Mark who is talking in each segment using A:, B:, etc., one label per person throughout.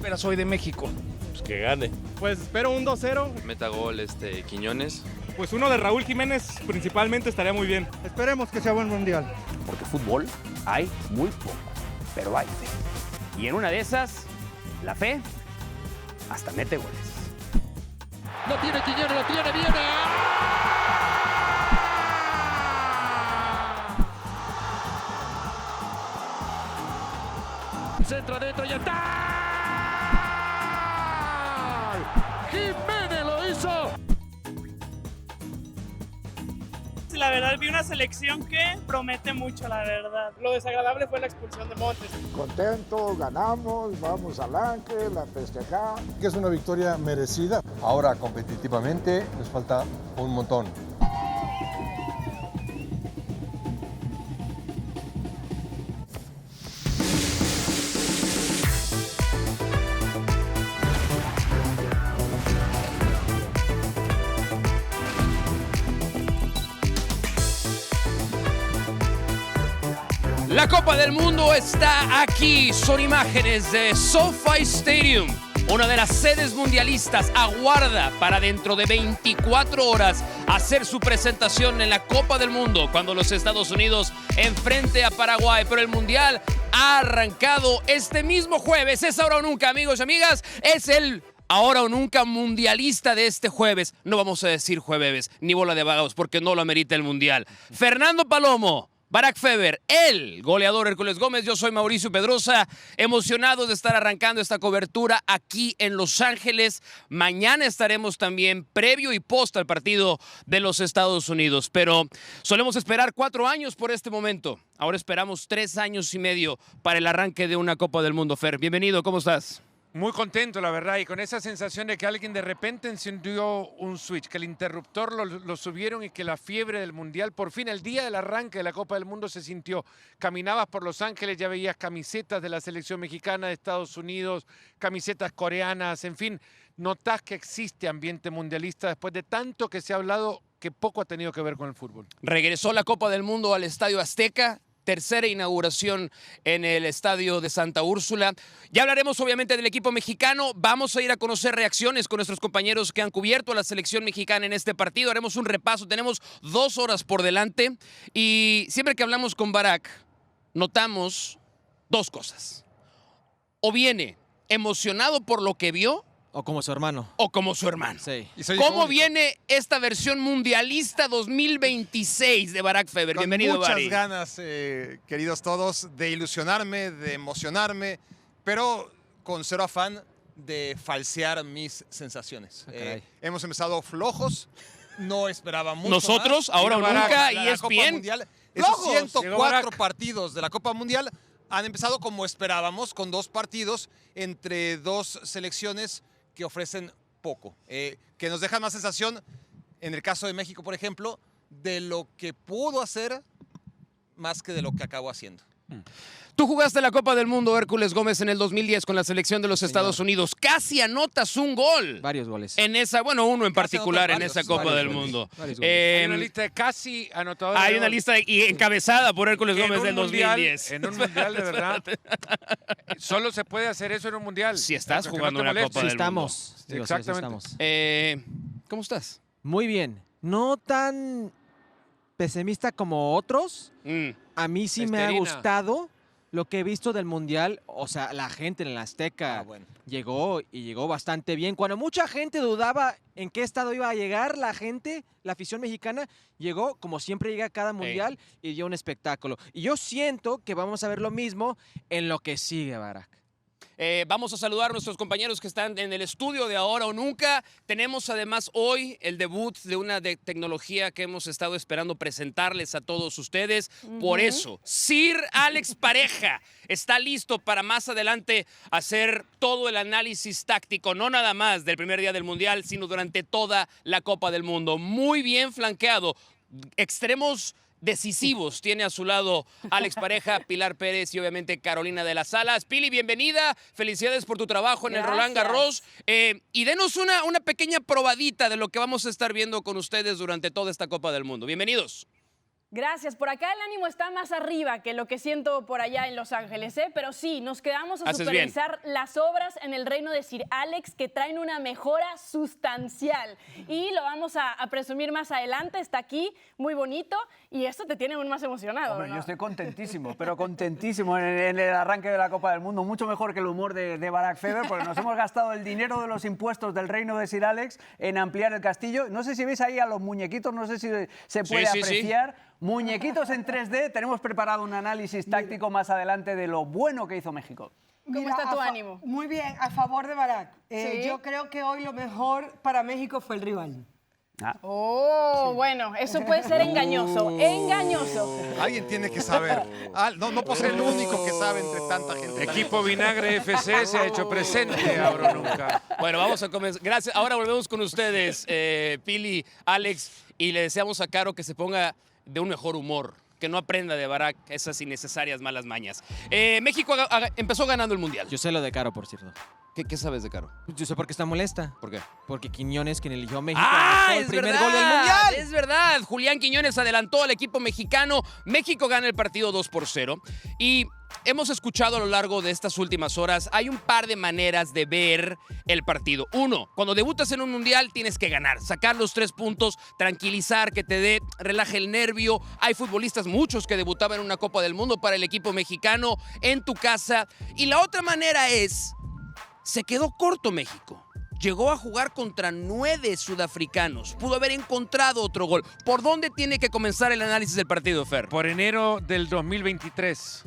A: esperas hoy de México?
B: Pues que gane.
C: Pues espero un 2-0.
D: Meta gol Quiñones.
C: Pues uno de Raúl Jiménez principalmente estaría muy bien.
E: Esperemos que sea buen mundial.
A: Porque fútbol hay muy poco, pero hay fe. Y en una de esas, la fe hasta mete goles.
F: Lo tiene Quiñones, lo tiene, viene. Centro adentro y está. Jiménez lo hizo.
G: La verdad, vi una selección que promete mucho, la verdad. Lo desagradable fue la expulsión de Montes.
H: Contentos, ganamos, vamos al Ángel a festejar.
I: Que es una victoria merecida.
J: Ahora competitivamente nos falta un montón.
K: La Copa del Mundo está aquí. Son imágenes de SoFi Stadium. Una de las sedes mundialistas aguarda para dentro de 24 horas hacer su presentación en la Copa del Mundo cuando los Estados Unidos enfrente a Paraguay. Pero el Mundial ha arrancado este mismo jueves. Es ahora o nunca, amigos y amigas. Es el ahora o nunca mundialista de este jueves. No vamos a decir jueves ni bola de vagos porque no lo amerita el Mundial. Fernando Palomo, Barack Feber, el goleador Hércules Gómez, yo soy Mauricio Pedrosa, emocionados de estar arrancando esta cobertura aquí en Los Ángeles. Mañana estaremos también previo y post al partido de los Estados Unidos, pero solemos esperar 4 años por este momento. Ahora esperamos 3 años y medio para el arranque de una Copa del Mundo. Fer, bienvenido, ¿cómo estás?
L: Muy contento, la verdad, y con esa sensación de que alguien de repente encendió un switch, que el interruptor lo subieron y que la fiebre del Mundial, por fin, el día del arranque de la Copa del Mundo se sintió. Caminabas por Los Ángeles, ya veías camisetas de la selección mexicana de Estados Unidos, camisetas coreanas, en fin, notas que existe ambiente mundialista después de tanto que se ha hablado que poco ha tenido que ver con el fútbol.
K: Regresó la Copa del Mundo al Estadio Azteca. Tercera inauguración en el estadio de Santa Úrsula. Ya hablaremos obviamente del equipo mexicano. Vamos a ir a conocer reacciones con nuestros compañeros que han cubierto a la selección mexicana en este partido. Haremos un repaso. Tenemos 2 horas por delante. Y siempre que hablamos con Barack, notamos 2 cosas. O viene emocionado por lo que vio,
M: o como su hermano.
K: O como su hermano.
M: Sí.
K: ¿Cómo viene esta versión mundialista 2026 de Barack Feber?
N: Con
K: Bienvenido,
N: muchas
K: Bari.
N: ganas, queridos todos, de ilusionarme, de emocionarme, pero con cero afán de falsear mis sensaciones. Hemos empezado flojos, no esperaba mucho
K: Nosotros,
N: más.
K: ahora o nunca,
N: la
K: ESPN.
N: Copa Mundial, esos 104 partidos de la Copa Mundial han empezado como esperábamos, con 2 partidos entre 2 selecciones que ofrecen poco, que nos dejan más sensación, en el caso de México, por ejemplo, de lo que pudo hacer más que de lo que acabó haciendo.
K: Tú jugaste la Copa del Mundo, Hércules Gómez, en el 2010 con la selección de los Estados Unidos. Casi anotas un gol.
M: Varios goles.
K: En esa, bueno, uno en particular en esa Copa del
M: goles,
K: Mundo.
L: Hay una lista de casi anotadores.
K: Hay una lista y encabezada por Hércules Gómez del 2010.
L: En un mundial, de verdad. Solo se puede hacer eso en un mundial.
K: Si estás
L: Porque
K: jugando
L: no
K: una Copa del
M: estamos.
K: Mundo.
M: Digo,
L: Exactamente.
M: Sí estamos.
K: ¿Cómo estás?
M: Muy bien. No tan pesimista como otros. A mí sí me ha gustado lo que he visto del Mundial. O sea, la gente en el Azteca llegó y llegó bastante bien. Cuando mucha gente dudaba en qué estado iba a llegar la gente, la afición mexicana, llegó como siempre llega a cada Mundial y dio un espectáculo. Y yo siento que vamos a ver lo mismo en lo que sigue, Barack.
K: Vamos a saludar a nuestros compañeros que están en el estudio de Ahora o Nunca. Tenemos además hoy el debut de una tecnología que hemos estado esperando presentarles a todos ustedes. Por eso, Sir Alex Pareja está listo para más adelante hacer todo el análisis táctico, no nada más del primer día del Mundial, sino durante toda la Copa del Mundo. Muy bien flanqueado. Extremos decisivos tiene a su lado Alex Pareja, Pilar Pérez y obviamente Carolina de las Alas. Pili, bienvenida, felicidades por tu trabajo en el Roland Garros y denos una pequeña probadita de lo que vamos a estar viendo con ustedes durante toda esta Copa del Mundo. Bienvenidos.
B: Gracias. Por acá el ánimo está más arriba que lo que siento por allá en Los Ángeles, ¿eh? Pero sí, nos quedamos a supervisar las obras en el reino de Sir Alex que traen una mejora sustancial. Y lo vamos a presumir más adelante. Está aquí, muy bonito. Y esto te tiene aún más emocionado,
E: Hombre,
B: ¿no?
E: yo estoy contentísimo, pero contentísimo en el arranque de la Copa del Mundo. Mucho mejor que el humor de Barack Feber, porque nos hemos gastado el dinero de los impuestos del reino de Sir Alex en ampliar el castillo. No sé si veis ahí a los muñequitos, no sé si se puede apreciar. Sí. Muñequitos en 3D, tenemos preparado un análisis táctico más adelante de lo bueno que hizo México.
B: ¿Cómo está tu ánimo?
O: Muy bien, a favor de Barack.
B: ¿Sí?
O: Yo creo que hoy lo mejor para México fue el rival.
B: Oh, sí. Bueno, eso puede ser engañoso, engañoso.
N: Alguien tiene que saber. No puedo ser el único que sabe entre tanta gente.
L: Equipo Vinagre FC se ha hecho presente, Abro nunca.
K: Bueno, vamos a comenzar. Gracias. Ahora volvemos con ustedes, Pili, Alex, y le deseamos a Caro que se ponga de un mejor humor, que no aprenda de Barack esas innecesarias malas mañas. México empezó ganando el Mundial.
M: Yo sé lo de Caro, por cierto.
K: ¿Qué sabes de Caro?
M: Yo sé por qué está molesta.
K: ¿Por qué?
M: Porque Quiñones, quien eligió a México,
K: el primer gol del Mundial. Es verdad. Julián Quiñones adelantó al equipo mexicano. México gana el partido 2-0. Y hemos escuchado a lo largo de estas últimas horas, hay un par de maneras de ver el partido. Uno, cuando debutas en un Mundial tienes que ganar, sacar los 3 puntos, tranquilizar, que te relaje el nervio. Hay futbolistas, muchos que debutaban en una Copa del Mundo para el equipo mexicano en tu casa. Y la otra manera es, se quedó corto México. Llegó a jugar contra 9 sudafricanos. Pudo haber encontrado otro gol. ¿Por dónde tiene que comenzar el análisis del partido, Fer?
L: Por enero del 2023.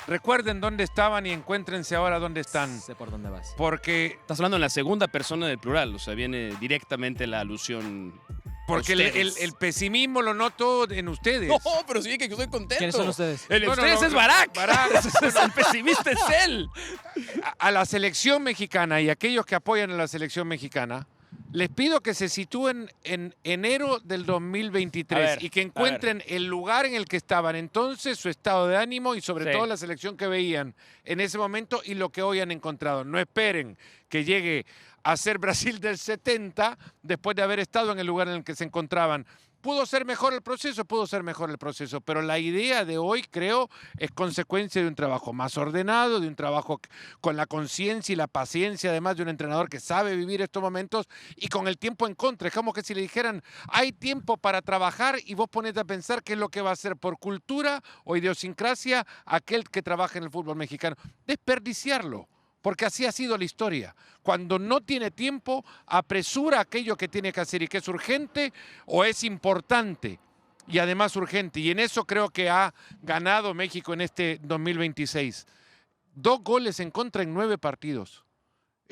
L: Recuerden dónde estaban y encuéntrense ahora dónde están.
M: Sé por dónde vas.
L: Porque
K: estás hablando en la segunda persona del plural, o sea, viene directamente la alusión.
L: Porque el pesimismo lo noto en ustedes.
K: No, pero sí que estoy contento.
M: ¿Quiénes son ustedes?
K: Ustedes es Barack. El pesimista es él.
L: A la selección mexicana y a aquellos que apoyan a la selección mexicana, les pido que se sitúen en enero del 2023 y que encuentren el lugar en el que estaban entonces, su estado de ánimo y sobre todo la selección que veían en ese momento y lo que hoy han encontrado. No esperen que llegue a ser Brasil del 70 después de haber estado en el lugar en el que se encontraban. ¿Pudo ser mejor el proceso? Pero la idea de hoy, creo, es consecuencia de un trabajo más ordenado, de un trabajo con la conciencia y la paciencia, además de un entrenador que sabe vivir estos momentos y con el tiempo en contra. Es como que si le dijeran, hay tiempo para trabajar y vos ponete a pensar qué es lo que va a hacer por cultura o idiosincrasia aquel que trabaja en el fútbol mexicano. Desperdiciarlo. Porque así ha sido la historia. Cuando no tiene tiempo, apresura aquello que tiene que hacer y que es urgente o es importante y además urgente. Y en eso creo que ha ganado México en este 2026. 2 goles en contra en 9 partidos.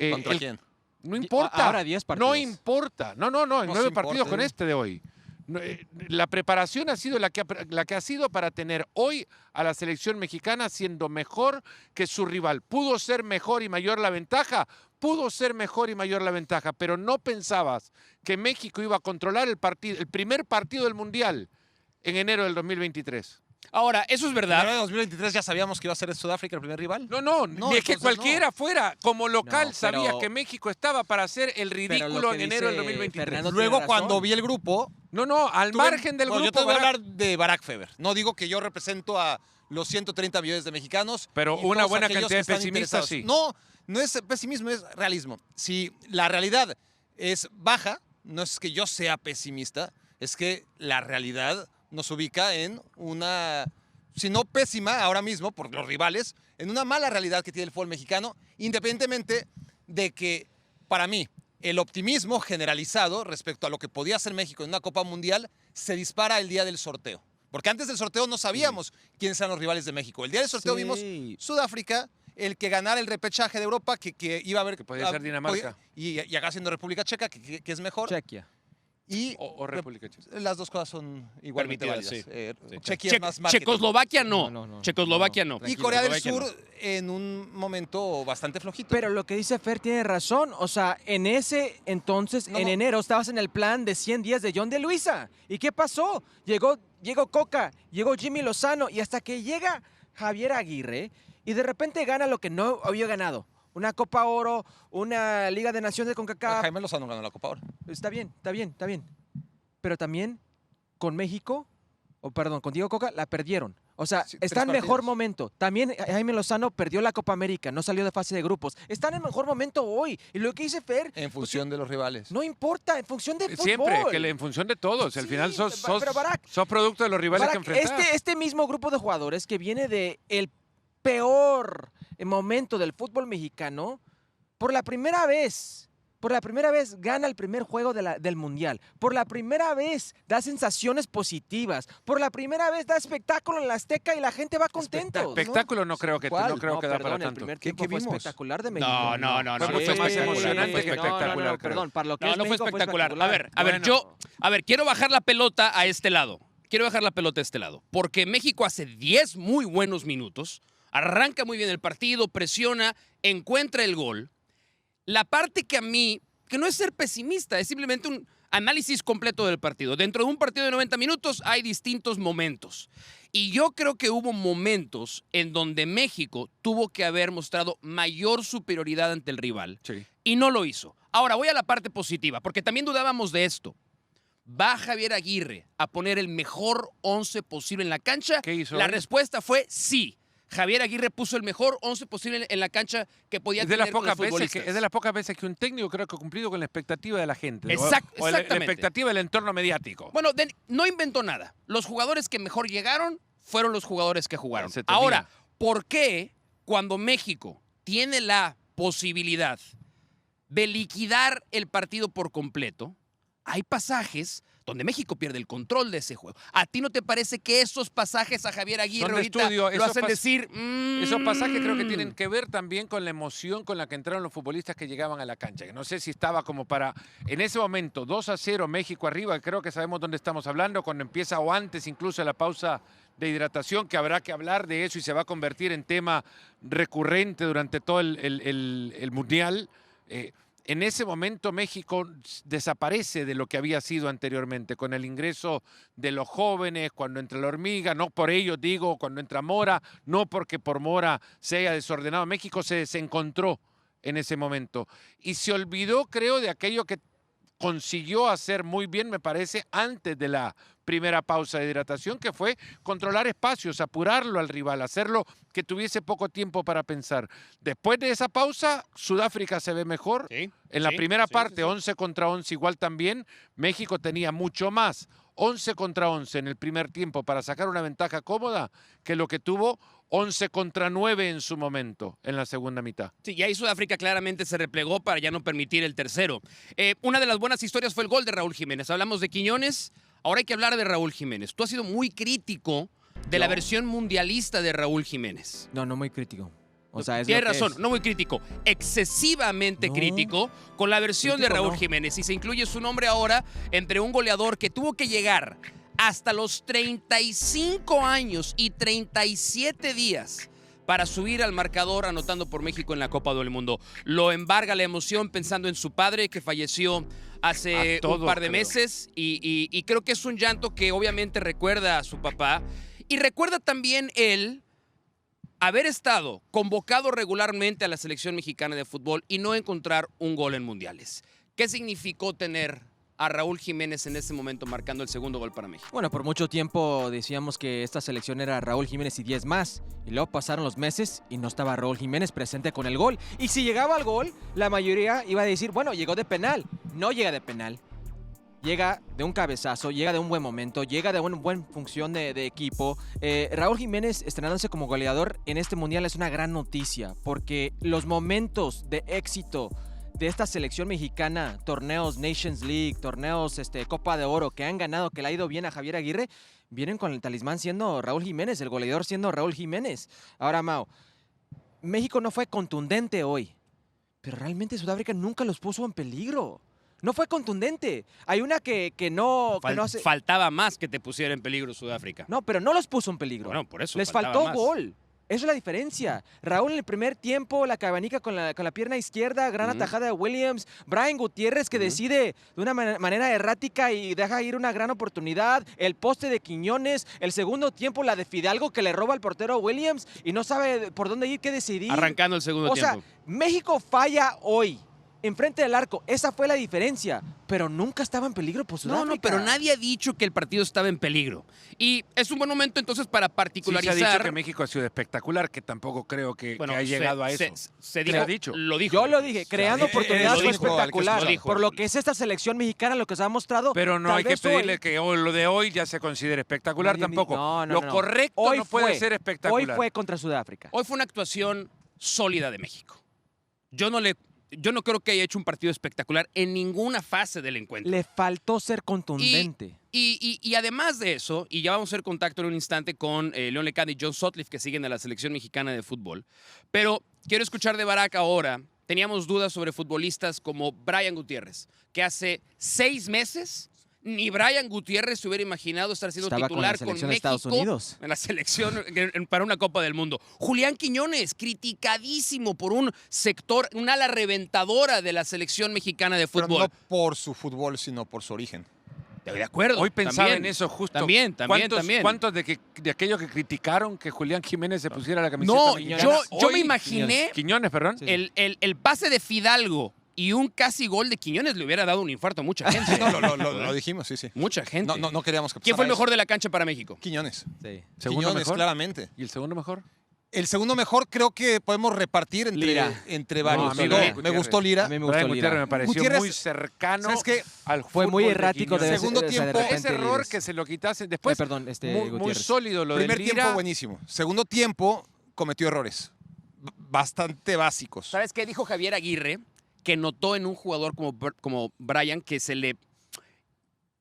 N: ¿Contra quién?
L: No importa.
M: Ahora 10 partidos.
L: No importa. No, en 9 partidos con este de hoy. La preparación ha sido la que ha sido para tener hoy a la selección mexicana siendo mejor que su rival. ¿Pudo ser mejor y mayor la ventaja? Pudo ser mejor y mayor la ventaja, pero no pensabas que México iba a controlar el primer partido del Mundial en enero del 2023.
K: Ahora, eso es verdad.
N: En el 2023 ya sabíamos que iba a ser Sudáfrica el primer rival.
L: No, ni es que cualquiera fuera. Como local sabía que México estaba para hacer el ridículo en enero del 2023.
N: Luego, cuando vi el grupo...
L: al margen del grupo...
N: Yo te voy a hablar de Barack Feber. No digo que yo represento a los 130 millones de mexicanos.
L: Pero una buena cantidad de pesimistas, sí.
N: No es pesimismo, es realismo. Si la realidad es baja, no es que yo sea pesimista, es que la realidad nos ubica en una, si no pésima ahora mismo por los rivales, en una mala realidad que tiene el fútbol mexicano, independientemente de que, para mí, el optimismo generalizado respecto a lo que podía hacer México en una Copa Mundial se dispara el día del sorteo. Porque antes del sorteo no sabíamos quiénes eran los rivales de México. El día del sorteo vimos Sudáfrica, el que ganara el repechaje de Europa, que iba a haber...
L: Que podía ser Dinamarca.
N: Y acá siendo República Checa, que es mejor.
M: Chequia.
N: O
L: República Checa.
N: Las dos cosas son igualmente válidas.
K: Chequia es más marketing. Checoslovaquia no. Checoslovaquia no.
N: Y Corea del Sur en un momento bastante flojito.
M: Pero lo que dice Fer tiene razón. O sea, en ese entonces, en enero, estabas en el plan de 100 días de John de Luisa. ¿Y qué pasó? Llegó Coca, llegó Jimmy Lozano y hasta que llega Javier Aguirre y de repente gana lo que no había ganado. Una Copa Oro, una Liga de Naciones de CONCACAF.
N: Jaime Lozano ganó la Copa Oro.
M: Está bien. Pero también con México con Diego Coca, la perdieron. O sea,
L: Sí,
M: está en
L: 3
M: mejor
L: partidos.
M: momento. También Jaime Lozano perdió la Copa América, no salió de fase de grupos. Están en mejor momento hoy. Y lo que dice Fer...
N: En función de los rivales.
M: No importa, en función de fútbol.
L: Siempre, en función de todos. Al final sos producto de los rivales
M: Barak,
L: que enfrentás.
M: Este mismo grupo de jugadores que viene de el peor momento del fútbol mexicano, por la primera vez gana el primer juego del Mundial. Por la primera vez da sensaciones positivas. Por la primera vez da espectáculo en la Azteca y la gente va contento.
L: Espectáculo no creo que da para tanto.
M: El primer tiempo fue espectacular de México.
K: No.
L: Fue más emocionante que espectacular.
M: No, perdón, para lo que
K: No,
M: es
K: no fue
M: México
K: espectacular.
M: Bueno.
K: A ver, quiero bajar la pelota a este lado. Porque México hace 10 muy buenos minutos, arranca muy bien el partido, presiona, encuentra el gol. La parte que a mí, que no es ser pesimista, es simplemente un análisis completo del partido. Dentro de un partido de 90 minutos hay distintos momentos. Y yo creo que hubo momentos en donde México tuvo que haber mostrado mayor superioridad ante el rival.
L: Sí.
K: Y no lo hizo. Ahora voy a la parte positiva, porque también dudábamos de esto. ¿Va Javier Aguirre a poner el mejor 11 posible en la cancha?
L: ¿Qué hizo
K: La
L: él?
K: respuesta fue sí. Javier Aguirre puso el mejor 11 posible en la cancha que podía
L: Es de
K: tener
L: las
K: con los
L: pocas veces
K: futbolistas.
L: es de las pocas veces que un técnico creo que ha cumplido con la expectativa de la gente. O la
K: Exactamente.
L: expectativa del entorno mediático.
K: Bueno, no inventó nada. Los jugadores que mejor llegaron fueron los jugadores que jugaron.
L: Se tenía.
K: Ahora, ¿por qué cuando México tiene la posibilidad de liquidar el partido por completo, hay pasajes donde México pierde el control de ese juego? ¿A ti no te parece que esos pasajes a Javier Aguirre
L: Son de
K: ahorita
L: estudio,
K: lo hacen decir...
L: Esos pasajes creo que tienen que ver también con la emoción con la que entraron los futbolistas que llegaban a la cancha. No sé si estaba como para, en ese momento, 2-0 México arriba, creo que sabemos dónde estamos hablando, cuando empieza o antes incluso la pausa de hidratación, que habrá que hablar de eso y se va a convertir en tema recurrente durante todo el Mundial. En ese momento México desaparece de lo que había sido anteriormente, con el ingreso de los jóvenes, cuando entra la hormiga, no por ello digo, cuando entra Mora, no porque por Mora se haya desordenado. México se desencontró en ese momento y se olvidó, creo, de aquello que consiguió hacer muy bien, me parece, antes de la primera pausa de hidratación, que fue controlar espacios, apurarlo al rival, hacerlo que tuviese poco tiempo para pensar. Después de esa pausa, Sudáfrica se ve mejor.
K: Sí,
L: en la primera parte,
K: sí.
L: 11 contra 11 igual también. México tenía mucho más, 11 contra 11 en el primer tiempo para sacar una ventaja cómoda, que lo que tuvo 11 contra 9 en su momento, en la segunda mitad.
K: Sí, y ahí Sudáfrica claramente se replegó para ya no permitir el tercero. Una de las buenas historias fue el gol de Raúl Jiménez. Hablamos de Quiñones, ahora hay que hablar de Raúl Jiménez. Tú has sido muy crítico de la versión mundialista de Raúl Jiménez.
M: No, muy crítico. O sea, es
K: Tienes
M: lo que
K: razón,
M: es.
K: no muy crítico, excesivamente crítico con la versión de Raúl Jiménez. Y se incluye su nombre ahora entre un goleador que tuvo que llegar hasta los 35 años y 37 días para subir al marcador anotando por México en la Copa del Mundo. Lo embarga la emoción pensando en su padre que falleció hace un par de meses y creo que es un llanto que obviamente recuerda a su papá y recuerda también él haber estado convocado regularmente a la selección mexicana de fútbol y no encontrar un gol en mundiales. ¿Qué significó tener a Raúl Jiménez en ese momento marcando el segundo gol para México?
M: Bueno, por mucho tiempo decíamos que esta selección era Raúl Jiménez y 10 más. Y luego pasaron los meses y no estaba Raúl Jiménez presente con el gol. Y si llegaba al gol, la mayoría iba a decir, bueno, llegó de penal. No llega de penal. Llega de un cabezazo, llega de un buen momento, llega de una buena función de equipo. Raúl Jiménez estrenándose como goleador en este mundial es una gran noticia, porque los momentos de éxito de esta selección mexicana, torneos Nations League, torneos Copa de Oro que han ganado, que le ha ido bien a Javier Aguirre, vienen con el talismán siendo Raúl Jiménez, el goleador siendo Raúl Jiménez. Ahora, Mau, México no fue contundente hoy, pero realmente Sudáfrica nunca los puso en peligro. No fue contundente. Hay una que no hace...
K: Faltaba más que te pusiera en peligro Sudáfrica.
M: No, pero no los puso en peligro.
K: Bueno, por eso
M: les
K: faltaba
M: faltó
K: más.
M: gol. Esa es la diferencia. Raúl en el primer tiempo, la cabanica con la pierna izquierda, gran atajada de Williams. Brian Gutiérrez que decide de una manera errática y deja ir una gran oportunidad. El poste de Quiñones. El segundo tiempo, la de Fidalgo que le roba al portero Williams y no sabe por dónde ir, qué decidir.
K: Arrancando el segundo tiempo.
M: O sea, México falla hoy enfrente del arco. Esa fue la diferencia, pero nunca estaba en peligro por Sudáfrica.
K: No, pero nadie ha dicho que el partido estaba en peligro. Y es un buen momento entonces para particularizar.
L: Sí, se ha dicho que México ha sido espectacular, que tampoco creo que ha llegado a eso.
K: Se dijo,
L: ha dicho.
K: Lo dijo.
M: Yo lo dije, creando oportunidades fue espectacular.
K: Lo dijo.
M: Por lo que es esta selección mexicana, lo que se ha mostrado.
L: Pero no hay que pedirle que lo de hoy ya se considere espectacular tampoco. Lo correcto
M: hoy
L: no puede ser espectacular.
M: Hoy fue contra Sudáfrica.
K: Hoy fue una actuación sólida de México. Yo no creo que haya hecho un partido espectacular en ninguna fase del encuentro.
M: Le faltó ser contundente.
K: Y además de eso, y ya vamos a hacer contacto en un instante con León Lecanda y John Sutcliffe, que siguen a la selección mexicana de fútbol, pero quiero escuchar de Barak ahora. Teníamos dudas sobre futbolistas como Brian Gutiérrez, que hace 6 meses ni Brian Gutiérrez se hubiera imaginado estar siendo titular con México
M: de Estados Unidos.
K: en la selección para una Copa del Mundo. Julián Quiñones, criticadísimo por un sector, un ala reventadora de la selección mexicana de fútbol.
N: Pero no por su fútbol, sino por su origen.
K: De acuerdo.
L: Hoy pensaba
K: también,
L: en eso justo.
K: También.
L: ¿Cuántos de aquellos que criticaron que Julián Jiménez se pusiera la camiseta mexicana?
K: Yo me imaginé
L: Quiñones, perdón.
K: El pase de Fidalgo y un casi gol de Quiñones le hubiera dado un infarto a mucha gente.
N: Lo dijimos, sí.
K: Mucha gente.
N: No queríamos que pasara.
K: ¿Quién fue el mejor
N: eso.
K: de la cancha para México?
N: Quiñones.
M: Sí.
L: ¿Segundo mejor?
N: Claramente.
L: ¿Y el segundo mejor?
N: El segundo mejor creo que podemos repartir entre varios. Me gustó Lira.
M: A mí me gustó Lira.
L: Me pareció muy cercano al fútbol.
M: Fue muy errático
N: de segundo tiempo.
L: Ese error que se lo quitase después. Muy sólido lo de Lira.
N: Primer tiempo buenísimo. Segundo tiempo cometió errores bastante básicos.
K: ¿Sabes qué dijo Javier Aguirre? Que notó en un jugador como Brian que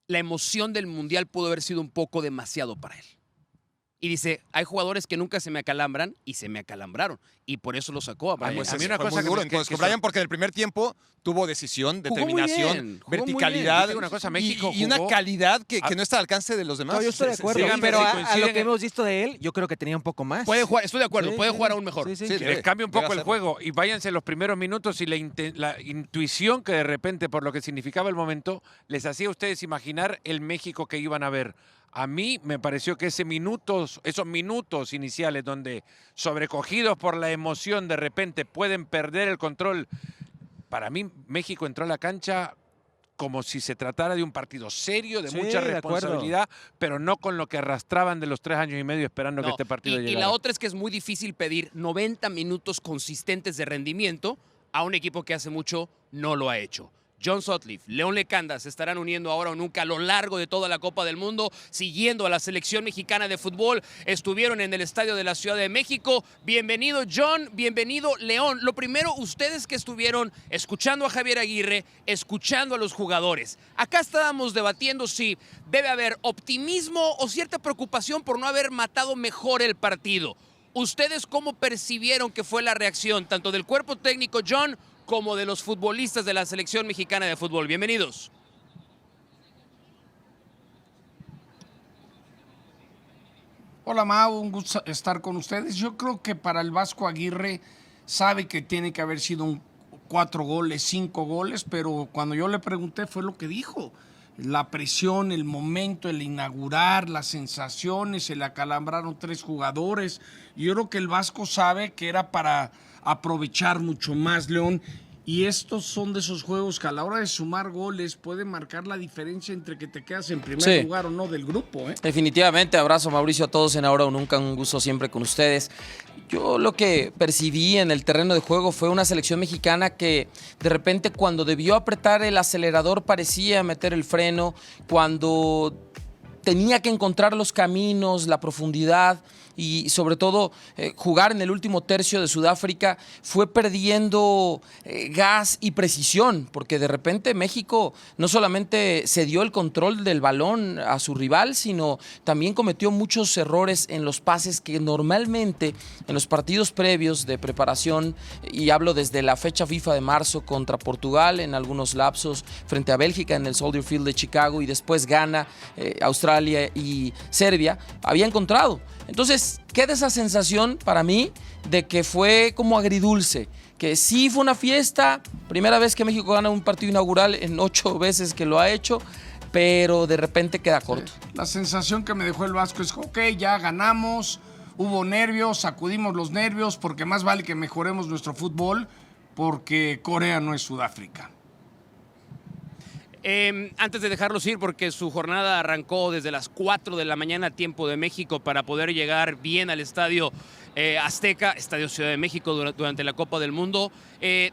K: la emoción del Mundial pudo haber sido un poco demasiado para él. Y dice, hay jugadores que nunca se me acalambran y se me acalambraron. Y por eso lo sacó a Brian.
N: A mí una cosa muy duro con Brian, porque en el primer tiempo tuvo decisión, determinación, verticalidad
L: una cosa, México
N: y una calidad que no está al alcance de los demás.
M: No, yo estoy de acuerdo. Pero a lo que hemos visto de él, yo creo que tenía un poco más.
K: Puede jugar, estoy de acuerdo, puede jugar aún mejor.
L: Les cambia un poco el juego y váyanse los primeros minutos y la intuición que de repente, por lo que significaba el momento, les hacía a ustedes imaginar el México que iban a ver. A mí me pareció que esos minutos iniciales donde sobrecogidos por la emoción de repente pueden perder el control. Para mí México entró a la cancha como si se tratara de un partido serio, de mucha responsabilidad, pero no con lo que arrastraban de los 3 años y medio esperando que este partido llegara.
K: Y la otra es que es muy difícil pedir 90 minutos consistentes de rendimiento a un equipo que hace mucho no lo ha hecho. John Sutcliffe, León Lecanda se estarán uniendo ahora o nunca a lo largo de toda la Copa del Mundo, siguiendo a la selección mexicana de fútbol. Estuvieron en el estadio de la Ciudad de México. Bienvenido, John, bienvenido, León. Lo primero, ustedes que estuvieron escuchando a Javier Aguirre, escuchando a los jugadores. Acá estábamos debatiendo si debe haber optimismo o cierta preocupación por no haber matado mejor el partido. ¿Ustedes cómo percibieron que fue la reacción, tanto del cuerpo técnico, John, como de los futbolistas de la selección mexicana de fútbol? Bienvenidos.
P: Hola, Mau, un gusto estar con ustedes. Yo creo que para el Vasco Aguirre sabe que tiene que haber sido 4 goles, 5 goles, pero cuando yo le pregunté fue lo que dijo. La presión, el momento, el inaugurar, las sensaciones, se le acalambraron 3 jugadores. Yo creo que el Vasco sabe que era para aprovechar mucho más, León. Y estos son de esos juegos que a la hora de sumar goles puede marcar la diferencia entre que te quedas en primer lugar o no del grupo.
Q: Definitivamente, abrazo Mauricio a todos en Ahora o Nunca, un gusto siempre con ustedes. Yo lo que percibí en el terreno de juego fue una selección mexicana que de repente cuando debió apretar el acelerador parecía meter el freno, cuando tenía que encontrar los caminos, la profundidad y sobre todo jugar en el último tercio de Sudáfrica fue perdiendo gas y precisión, porque de repente México no solamente cedió el control del balón a su rival, sino también cometió muchos errores en los pases que normalmente en los partidos previos de preparación, y hablo desde la fecha FIFA de marzo contra Portugal, en algunos lapsos frente a Bélgica en el Soldier Field de Chicago y después Ghana, Australia y Serbia, había encontrado. Entonces, queda esa sensación para mí de que fue como agridulce, que sí fue una fiesta, primera vez que México gana un partido inaugural en 8 veces que lo ha hecho, pero de repente queda corto.
P: La sensación que me dejó el Vasco es, ok, ya ganamos, hubo nervios, sacudimos los nervios, porque más vale que mejoremos nuestro fútbol, porque Corea no es Sudáfrica.
K: Antes de dejarlos ir, porque su jornada arrancó desde las 4 de la mañana, tiempo de México, para poder llegar bien al estadio Azteca, Estadio Ciudad de México, durante la Copa del Mundo,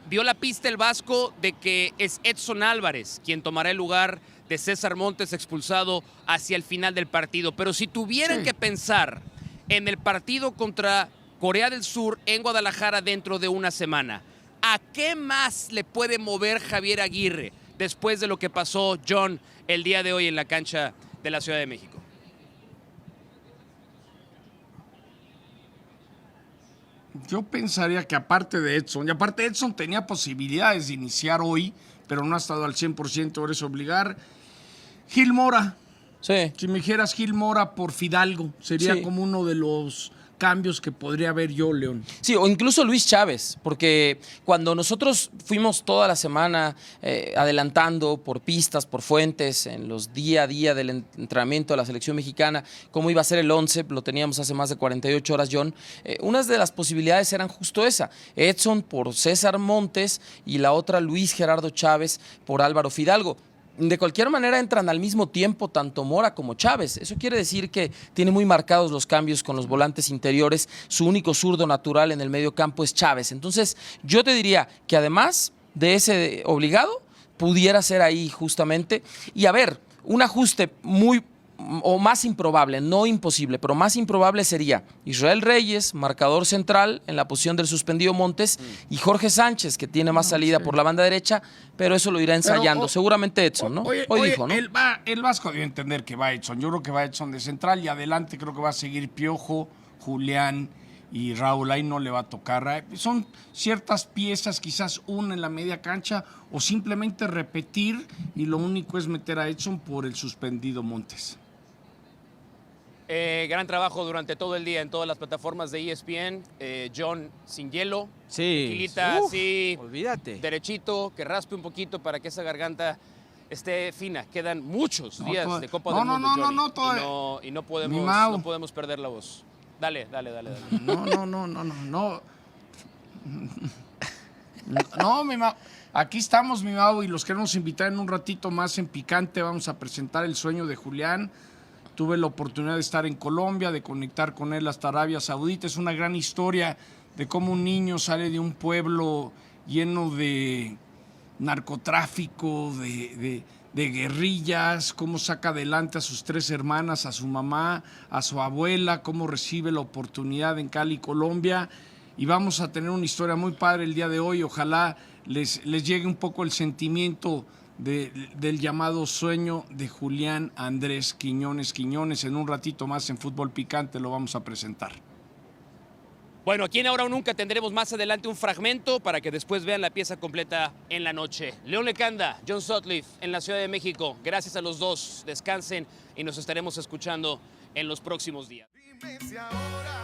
K: dio la pista el Vasco de que es Edson Álvarez quien tomará el lugar de César Montes, expulsado hacia el final del partido. Pero si tuvieran que pensar en el partido contra Corea del Sur en Guadalajara dentro de una semana, ¿a qué más le puede mover Javier Aguirre después de lo que pasó, John, el día de hoy en la cancha de la Ciudad de México?
P: Yo pensaría que aparte de Edson tenía posibilidades de iniciar hoy, pero no ha estado al 100%, por eso obligar. Gil Mora.
Q: Sí.
P: Si me dijeras Gil Mora por Fidalgo, sería como uno de los cambios que podría ver yo, León.
Q: Sí, o incluso Luis Chávez, porque cuando nosotros fuimos toda la semana adelantando por pistas, por fuentes, en los día a día del entrenamiento de la selección mexicana, cómo iba a ser el 11, lo teníamos hace más de 48 horas, John, unas de las posibilidades eran justo esa, Edson por César Montes y la otra Luis Gerardo Chávez por Álvaro Fidalgo. De cualquier manera entran al mismo tiempo tanto Mora como Chávez. Eso quiere decir que tiene muy marcados los cambios con los volantes interiores. Su único zurdo natural en el medio campo es Chávez. Entonces yo te diría que además de ese obligado, pudiera ser ahí justamente. Y a ver, un ajuste o más improbable, no imposible, pero más improbable sería Israel Reyes, marcador central en la posición del suspendido Montes, y Jorge Sánchez, que tiene más salida por la banda derecha, pero eso lo irá ensayando. Seguramente Edson, ¿no?
P: Hoy
Q: dijo, ¿no?
P: El Vasco debe entender que va Edson. Yo creo que va Edson de central y adelante creo que va a seguir Piojo, Julián y Raúl. Ahí no le va a tocar. Son ciertas piezas, quizás una en la media cancha o simplemente repetir, y lo único es meter a Edson por el suspendido Montes.
K: Gran trabajo durante todo el día en todas las plataformas de ESPN. John, sin hielo.
M: Sí.
K: Tequilita así.
M: Olvídate.
K: Derechito, que raspe un poquito para que esa garganta esté fina. Quedan muchos días de Copa del Mundo, Johnny, y no podemos perder la voz. Dale.
P: No, mi Mau. Aquí estamos, mi Mau, y los queremos invitar en un ratito más en Picante. Vamos a presentar El sueño de Julián. Tuve la oportunidad de estar en Colombia, de conectar con él hasta Arabia Saudita. Es una gran historia de cómo un niño sale de un pueblo lleno de narcotráfico, de guerrillas, cómo saca adelante a sus 3 hermanas, a su mamá, a su abuela, cómo recibe la oportunidad en Cali, Colombia. Y vamos a tener una historia muy padre el día de hoy. Ojalá les llegue un poco el sentimiento del llamado sueño de Julián Andrés Quiñones. En un ratito más en Fútbol Picante lo vamos a presentar.
K: Bueno, aquí en Ahora o Nunca tendremos más adelante un fragmento para que después vean la pieza completa en la noche. León Lecanda, John Sutcliffe en la Ciudad de México. Gracias a los dos. Descansen y nos estaremos escuchando en los próximos días. Dime si ahora